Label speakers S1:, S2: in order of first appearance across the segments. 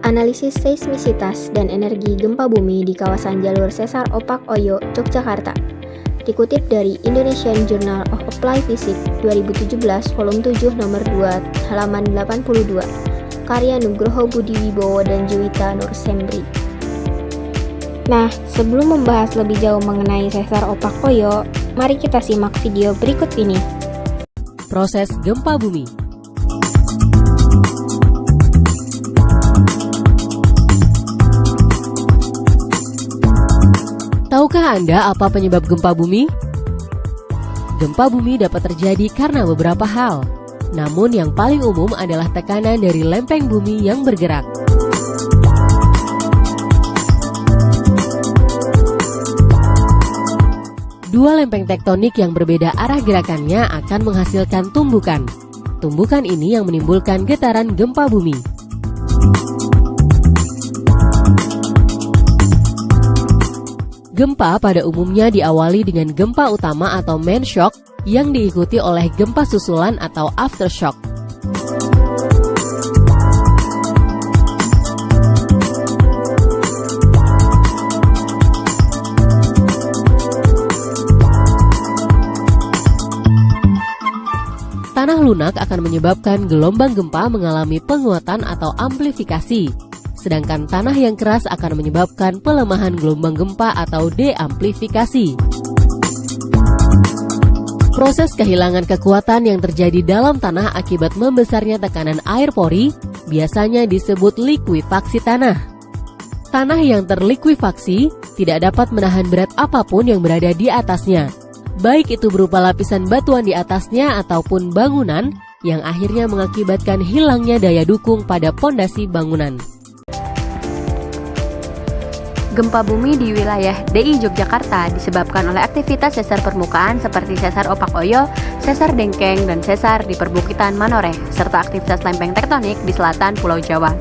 S1: Analisis seismisitas dan energi gempa bumi di kawasan jalur sesar Opak Oyo, Yogyakarta. Dikutip dari Indonesian Journal of Applied Physics 2017, volume 7 nomor 2, halaman 82. Karya Nugroho Budi Wibowo dan Juwita Nur Sembri. Nah, sebelum membahas lebih jauh mengenai sesar Opak Oyo, mari kita simak video berikut ini.
S2: Proses gempa bumi. Tahukah Anda apa penyebab gempa bumi? Gempa bumi dapat terjadi karena beberapa hal. Namun yang paling umum adalah tekanan dari lempeng bumi yang bergerak. Dua lempeng tektonik yang berbeda arah gerakannya akan menghasilkan tumbukan. Tumbukan ini yang menimbulkan getaran gempa bumi. Gempa pada umumnya diawali dengan gempa utama atau main shock yang diikuti oleh gempa susulan atau aftershock. Tanah lunak akan menyebabkan gelombang gempa mengalami penguatan atau amplifikasi. Sedangkan tanah yang keras akan menyebabkan pelemahan gelombang gempa atau deamplifikasi. Proses kehilangan kekuatan yang terjadi dalam tanah akibat membesarnya tekanan air pori biasanya disebut likuifaksi tanah. Tanah yang terlikuifaksi tidak dapat menahan berat apapun yang berada di atasnya, baik itu berupa lapisan batuan di atasnya ataupun bangunan yang akhirnya mengakibatkan hilangnya daya dukung pada pondasi bangunan.
S3: Gempa bumi di wilayah DI Yogyakarta disebabkan oleh aktivitas sesar permukaan seperti sesar Opak Oyo, sesar Dengkeng, dan sesar di perbukitan Manoreh, serta aktivitas lempeng tektonik di selatan Pulau Jawa.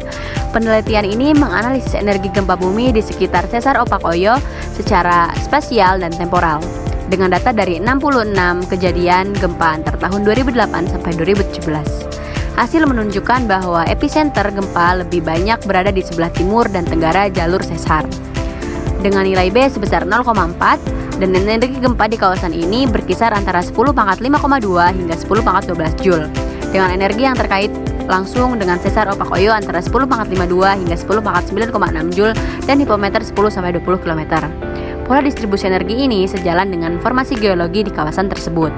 S3: Penelitian ini menganalisis energi gempa bumi di sekitar sesar Opak Oyo secara spasial dan temporal, dengan data dari 66 kejadian gempa antar tahun 2008 sampai 2017. Hasil menunjukkan bahwa epicenter gempa lebih banyak berada di sebelah timur dan tenggara jalur sesar, dengan nilai B sebesar 0,4, dan energi gempa di kawasan ini berkisar antara 10 pangkat 5,2 hingga 10 pangkat 12 Joule, dengan energi yang terkait langsung dengan sesar Opak Oyo antara 10 pangkat 52 hingga 10 pangkat 9,6 Joule dan hipometer 10-20 km. Pola distribusi energi ini sejalan dengan formasi geologi di kawasan tersebut.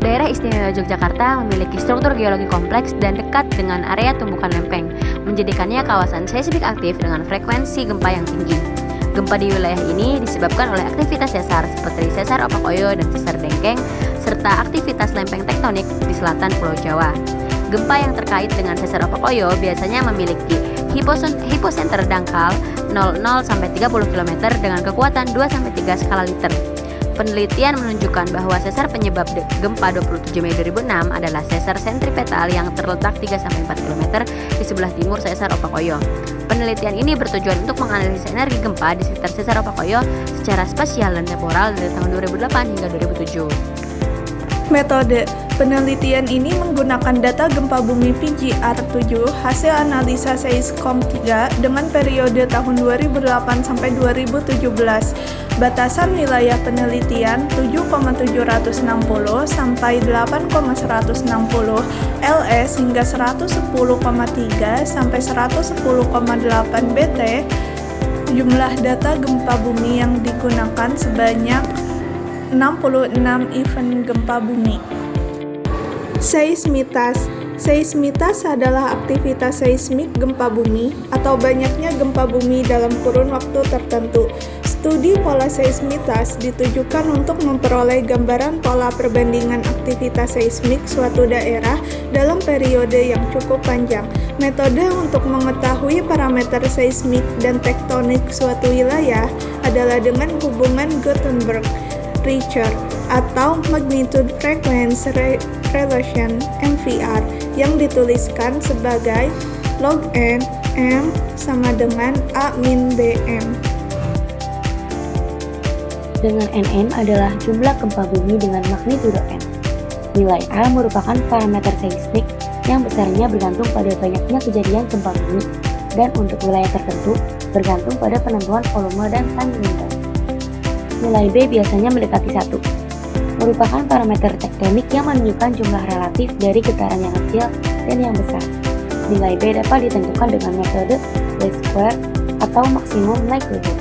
S3: Daerah Istimewa Yogyakarta memiliki struktur geologi kompleks dan dekat dengan area tumbukan lempeng, menjadikannya kawasan seismik aktif dengan frekuensi gempa yang tinggi. Gempa di wilayah ini disebabkan oleh aktivitas sesar seperti sesar Opak Oyo dan sesar Dengkeng, serta aktivitas lempeng tektonik di selatan Pulau Jawa. Gempa yang terkait dengan sesar Opak Oyo biasanya memiliki hiposenter dangkal 0,0-30 km dengan kekuatan 2-3 skala liter. Penelitian menunjukkan bahwa sesar penyebab gempa 27 Mei 2006 adalah sesar sentripetal yang terletak 3-4 km di sebelah timur sesar Opak Oyo. Penelitian ini bertujuan untuk menganalisis energi gempa di sekitar sesar Opak Oyo secara spasial dan temporal dari tahun 2008 hingga 2007.
S4: Metode penelitian ini menggunakan data gempa bumi PGR-7 hasil analisa Seiscom 3 dengan periode tahun 2008 sampai 2017. Batasan wilayah penelitian 7,760 sampai 8,160 LS hingga 110,3 sampai 110,8 BT. Jumlah data gempa bumi yang digunakan sebanyak 66 event gempa bumi. Seismitas adalah aktivitas seismik gempa bumi atau banyaknya gempa bumi dalam kurun waktu tertentu. Studi pola seismitas ditujukan untuk memperoleh gambaran pola perbandingan aktivitas seismik suatu daerah dalam periode yang cukup panjang. Metode untuk mengetahui parameter seismik dan tektonik suatu wilayah adalah dengan hubungan Gutenberg-Richter atau Magnitude Frequency Relation (MVR) yang dituliskan sebagai log n m sama dengan A min bm.
S5: Dengan nm adalah jumlah gempa bumi dengan magnitudo n. Nilai A merupakan parameter seismik yang besarnya bergantung pada banyaknya kejadian gempa bumi dan untuk wilayah tertentu bergantung pada penentuan volume dan time window. Nilai B biasanya mendekati 1, merupakan parameter tektonik yang menunjukkan jumlah relatif dari getaran yang kecil dan yang besar. Nilai B dapat ditentukan dengan metode least square atau maksimum likelihood.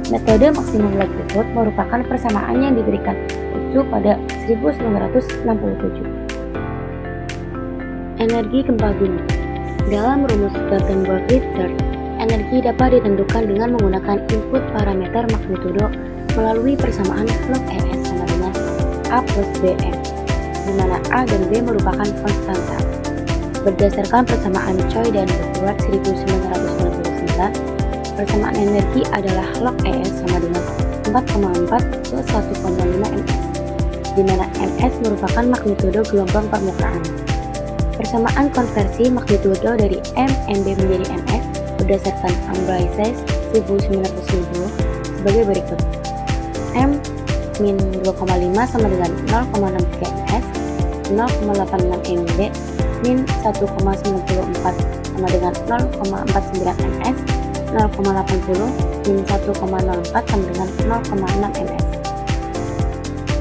S5: Metode maksimum likelihood merupakan persamaan yang diberikan Otsu pada 1967. Energi gempa bumi. Dalam rumus Gartenberg-Richter, energi dapat ditentukan dengan menggunakan input parameter magnitudo melalui persamaan log ES sama dengan A plus BM, di mana A dan B merupakan konstanta. Berdasarkan persamaan Choi dan Buchwald 1999, persamaan energi adalah log ES sama dengan 4,4 ke 1,5 ms, di mana ms merupakan magnitudo gelombang permukaan. Persamaan konversi magnitudo dari MB menjadi ms berdasarkan Ambrises 1990 sebagai berikut. M min 2,5 sama dengan 0,63 ms, 0,86 MB, min 1,94 sama dengan 0,49 ms, 0,80 min 1,04 sama dengan 0,6 ms.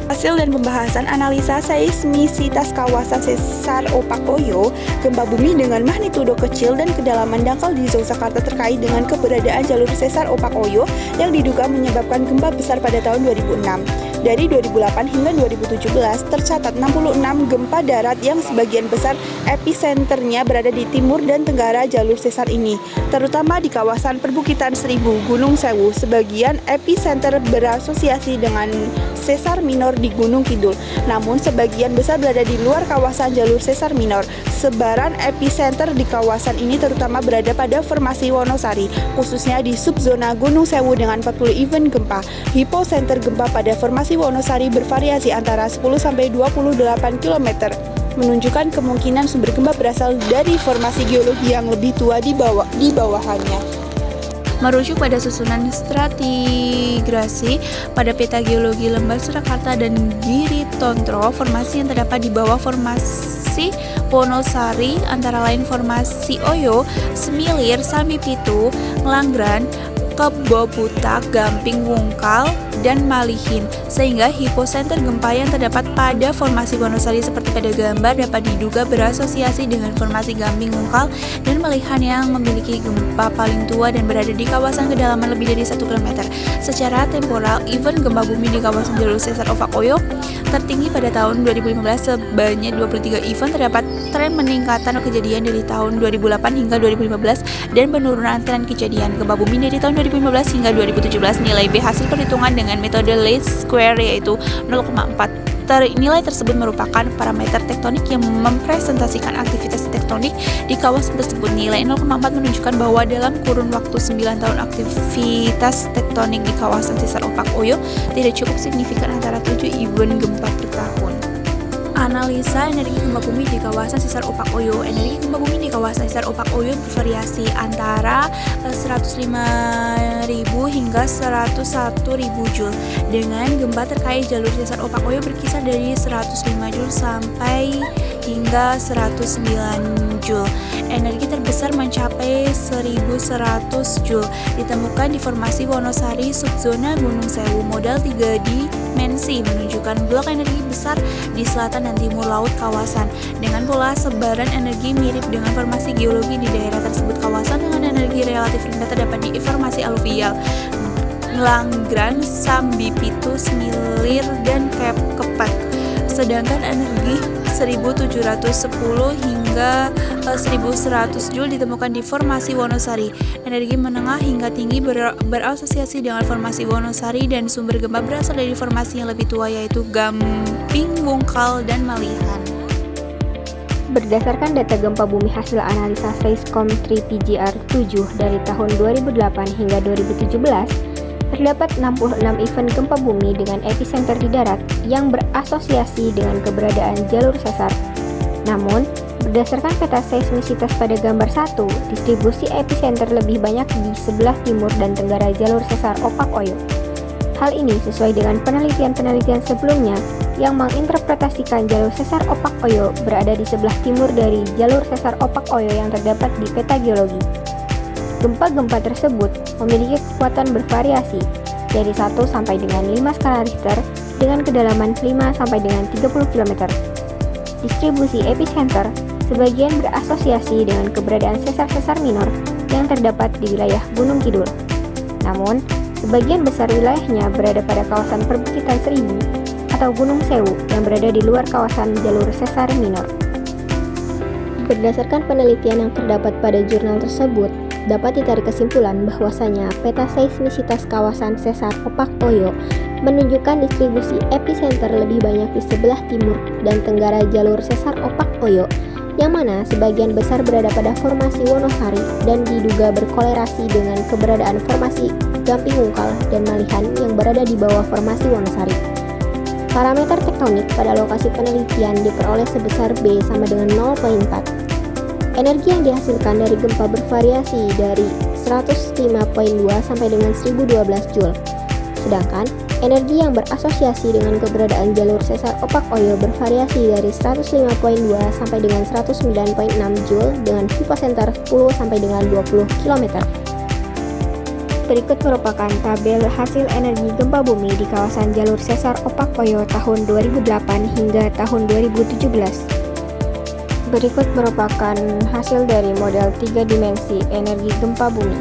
S4: Hasil dan pembahasan analisa seismisitas kawasan sesar opak Oyo, gempa bumi dengan magnitudo kecil dan kedalaman dangkal di Yogyakarta terkait dengan keberadaan jalur sesar opak Oyo yang diduga menyebabkan gempa besar pada tahun 2006. Dari 2008 hingga 2017 tercatat 66 gempa darat yang sebagian besar episenternya berada di timur dan tenggara jalur sesar ini, terutama di kawasan perbukitan Seribu, Gunung Sewu. Sebagian epicenter berasosiasi dengan sesar minor di Gunung Kidul, namun sebagian besar berada di luar kawasan jalur sesar minor. Sebaran epicenter di kawasan ini terutama berada pada formasi Wonosari, khususnya di subzona Gunung Sewu dengan 40 event gempa. Hipocenter gempa pada formasi Wonosari bervariasi antara 10-28 km, menunjukkan kemungkinan sumber gempa berasal dari formasi geologi yang lebih tua di bawahannya.
S6: Merujuk pada susunan stratigrasi pada peta geologi Lembah Surakarta dan Giri Tontro, formasi yang terdapat di bawah formasi Wonosari antara lain formasi Oyo, Semilir, Sami Pitu, Ngelanggeran, Kebobutak, Gamping Wungkal, dan Malihin, sehingga hipocenter gempa yang terdapat pada formasi Wonosari seperti pada gambar dapat diduga berasosiasi dengan formasi Gamping Wungkal dan Malihan yang memiliki gempa paling tua dan berada di kawasan kedalaman lebih dari 1 km. Secara temporal, event gempa bumi di kawasan jalur sesar opak Oyo tertinggi pada tahun 2015 sebanyak 23 event. Terdapat tren peningkatan kejadian dari tahun 2008 hingga 2015 dan penurunan tren kejadian gempa bumi dari tahun 2015 hingga 2017. Nilai B hasil perhitungan dengan metode least square yaitu 0,4. Nilai tersebut merupakan parameter tektonik yang mempresentasikan aktivitas tektonik di kawasan tersebut. Nilai 0,4 menunjukkan bahwa dalam kurun waktu 9 tahun aktivitas tektonik di kawasan sesar opak Oyo tidak cukup signifikan antara 7 event gempa per tahun. Analisa energi gempa bumi di kawasan sesar opak Oyo. Energi gempa bumi di kawasan sesar opak Oyo bervariasi antara 105.000 hingga 101.000 Joule. Dengan gempa terkait jalur sesar opak Oyo berkisar dari 105 Joule sampai hingga 109 Joule. Energi terbesar mencapai 1.100 Joule. Ditemukan di formasi Wonosari, subzona Gunung Sewu. Modal 3 dimensi menunjukkan blok energi besar di selatan dan timur laut kawasan. Dengan pola sebaran energi mirip dengan formasi geologi di daerah tersebut, kawasan dengan energi relatif rendah terdapat di formasi aluvial Ngelanggeran, Sambi Pitu, Semilir, dan Kepat. Sedangkan energi 1710 hingga 1100 Joule ditemukan di formasi Wonosari. Energi menengah hingga tinggi berasosiasi dengan formasi Wonosari dan sumber gempa berasal dari formasi yang lebih tua yaitu Gamping Wungkal dan Malihan.
S1: Berdasarkan data gempa bumi hasil analisa Seiscom 3 PGR 7 dari tahun 2008 hingga 2017, terdapat 66 event gempa bumi dengan epicenter di darat yang berasosiasi dengan keberadaan jalur sesar. Namun, berdasarkan peta seismisitas pada gambar 1, distribusi epicenter lebih banyak di sebelah timur dan tenggara jalur sesar opak Oyo. Hal ini sesuai dengan penelitian-penelitian sebelumnya yang menginterpretasikan jalur sesar opak Oyo berada di sebelah timur dari jalur sesar opak Oyo yang terdapat di peta geologi. Gempa-gempa tersebut memiliki kekuatan bervariasi dari 1 sampai dengan 5 skala Richter dengan kedalaman 5 sampai dengan 30 km. Distribusi epicenter sebagian berasosiasi dengan keberadaan sesar-sesar minor yang terdapat di wilayah Gunung Kidul. Namun, sebagian besar wilayahnya berada pada kawasan perbukitan Seribu atau Gunung Sewu yang berada di luar kawasan jalur sesar minor. Berdasarkan penelitian yang terdapat pada jurnal tersebut, dapat ditarik kesimpulan bahwasanya peta seismisitas kawasan sesar opak Oyo menunjukkan distribusi epicenter lebih banyak di sebelah timur dan tenggara jalur sesar opak Oyo, yang mana sebagian besar berada pada formasi Wonosari dan diduga berkolerasi dengan keberadaan formasi Gamping Ungkal dan Malihan yang berada di bawah formasi Wonosari. Parameter tektonik pada lokasi penelitian diperoleh sebesar B sama dengan 0,4. Energi yang dihasilkan dari gempa bervariasi dari 105,2 sampai dengan 1012 Joule. Sedangkan energi yang berasosiasi dengan keberadaan jalur sesar opak Oyo bervariasi dari 105,2 sampai dengan 109,6 Joule dengan hipocenter 10 sampai dengan 20 km. Berikut merupakan tabel hasil energi gempa bumi di kawasan jalur sesar opak Oyo tahun 2008 hingga tahun 2017. Berikut merupakan hasil dari model 3 dimensi energi gempa bumi.